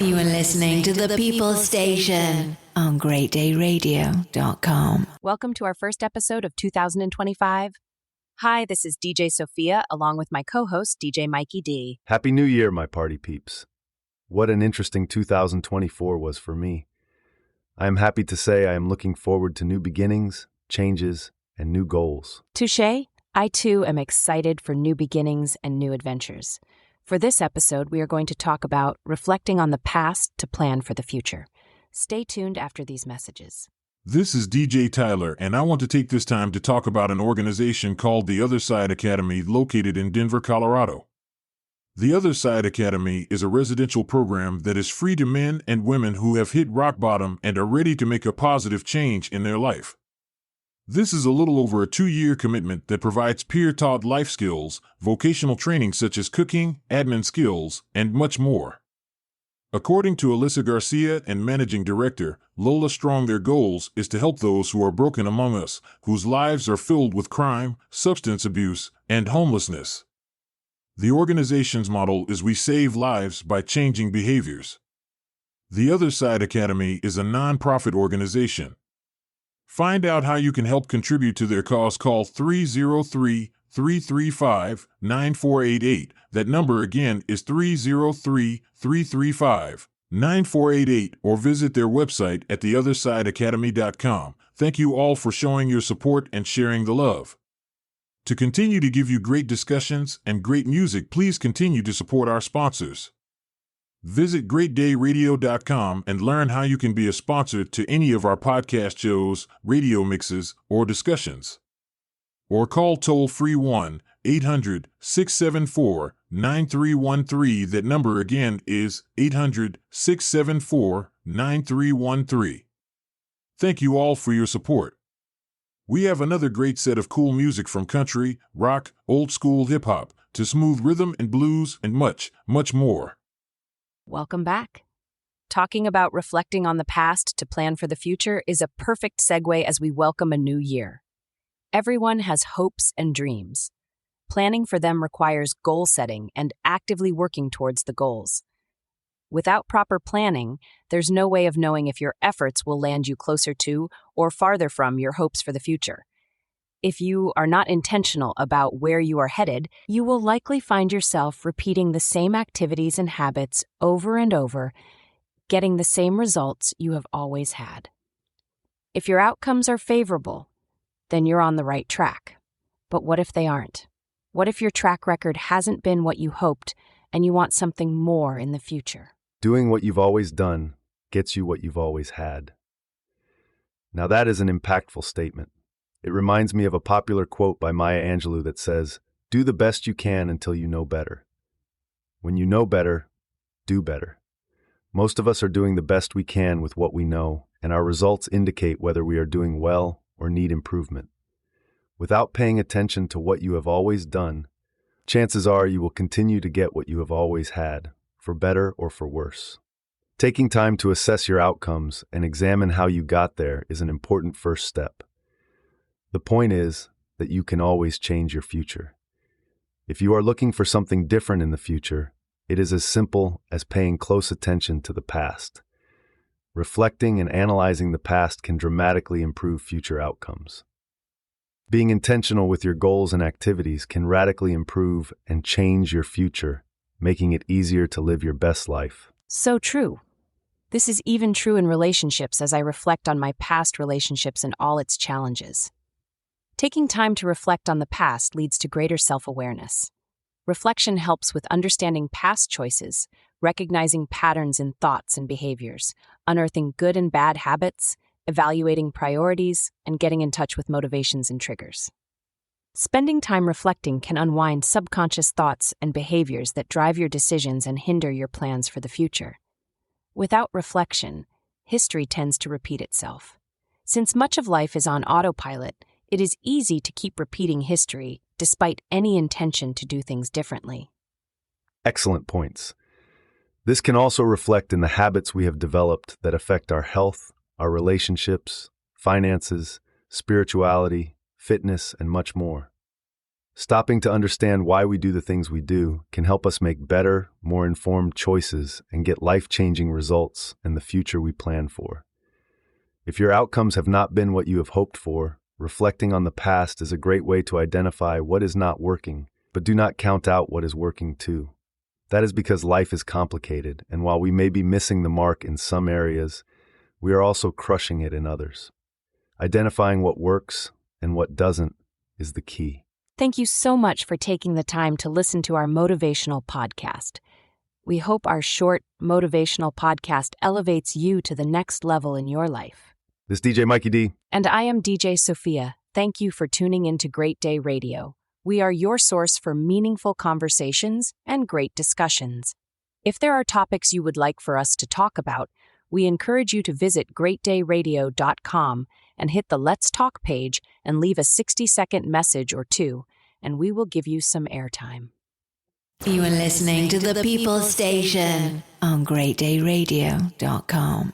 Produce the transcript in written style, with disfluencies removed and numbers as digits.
You are listening to the People Station on greatdayradio.com. Welcome to our first episode of 2025. Hi, this is DJ Sophia, along with my co-host, DJ Mikey D. Happy New Year, my party peeps. What an interesting 2024 was for me. I am happy to say I am looking forward to new beginnings, changes, and new goals. Touché. I too am excited for new beginnings and new adventures. For this episode, we are going to talk about reflecting on the past to plan for the future. Stay tuned after these messages. This is DJ Tyler, and I want to take this time to talk about an organization called The Other Side Academy located in Denver, Colorado. The Other Side Academy is a residential program that is free to men and women who have hit rock bottom and are ready to make a positive change in their life. This is a little over a 2-year commitment that provides peer-taught life skills, vocational training such as cooking, admin skills, and much more. According to Alyssa Garcia and Managing Director Lola Strong, their goals is to help those who are broken among us, whose lives are filled with crime, substance abuse, and homelessness. The organization's model is we save lives by changing behaviors. The Other Side Academy is a non-profit organization. Find out how you can help contribute to their cause. Call 303-335-9488. That number again is 303-335-9488, or visit their website at theothersideacademy.com. Thank you all for showing your support and sharing the love. To continue to give you great discussions and great music, please continue to support our sponsors. Visit greatdayradio.com and learn how you can be a sponsor to any of our podcast shows, radio mixes, or discussions. Or call toll-free 1-800-674-9313. That number again is 800-674-9313. Thank you all for your support. We have another great set of cool music from country, rock, old school hip-hop, to smooth rhythm and blues, and much, much more. Welcome back. Talking about reflecting on the past to plan for the future is a perfect segue as we welcome a new year. Everyone has hopes and dreams. Planning for them requires goal setting and actively working towards the goals. Without proper planning, there's no way of knowing if your efforts will land you closer to or farther from your hopes for the future. If you are not intentional about where you are headed, you will likely find yourself repeating the same activities and habits over and over, getting the same results you have always had. If your outcomes are favorable, then you're on the right track. But what if they aren't? What if your track record hasn't been what you hoped and you want something more in the future? Doing what you've always done gets you what you've always had. Now that is an impactful statement. It reminds me of a popular quote by Maya Angelou that says, "Do the best you can until you know better. When you know better, do better." Most of us are doing the best we can with what we know, and our results indicate whether we are doing well or need improvement. Without paying attention to what you have always done, chances are you will continue to get what you have always had, for better or for worse. Taking time to assess your outcomes and examine how you got there is an important first step. The point is that you can always change your future. If you are looking for something different in the future, it is as simple as paying close attention to the past. Reflecting and analyzing the past can dramatically improve future outcomes. Being intentional with your goals and activities can radically improve and change your future, making it easier to live your best life. So true. This is even true in relationships as I reflect on my past relationships and all its challenges. Taking time to reflect on the past leads to greater self-awareness. Reflection helps with understanding past choices, recognizing patterns in thoughts and behaviors, unearthing good and bad habits, evaluating priorities, and getting in touch with motivations and triggers. Spending time reflecting can unwind subconscious thoughts and behaviors that drive your decisions and hinder your plans for the future. Without reflection, history tends to repeat itself. Since much of life is on autopilot, it is easy to keep repeating history despite any intention to do things differently. Excellent points. This can also reflect in the habits we have developed that affect our health, our relationships, finances, spirituality, fitness, and much more. Stopping to understand why we do the things we do can help us make better, more informed choices and get life-changing results in the future we plan for. If your outcomes have not been what you have hoped for, reflecting on the past is a great way to identify what is not working, but do not count out what is working too. That is because life is complicated, and while we may be missing the mark in some areas, we are also crushing it in others. Identifying what works and what doesn't is the key. Thank you so much for taking the time to listen to our motivational podcast. We hope our short, motivational podcast elevates you to the next level in your life. This DJ Mikey D. And I am DJ Sophia. Thank you for tuning into Great Day Radio. We are your source for meaningful conversations and great discussions. If there are topics you would like for us to talk about, we encourage you to visit greatdayradio.com and hit the Let's Talk page and leave a 60-second message or two, and we will give you some airtime. You are listening to the People Station on greatdayradio.com.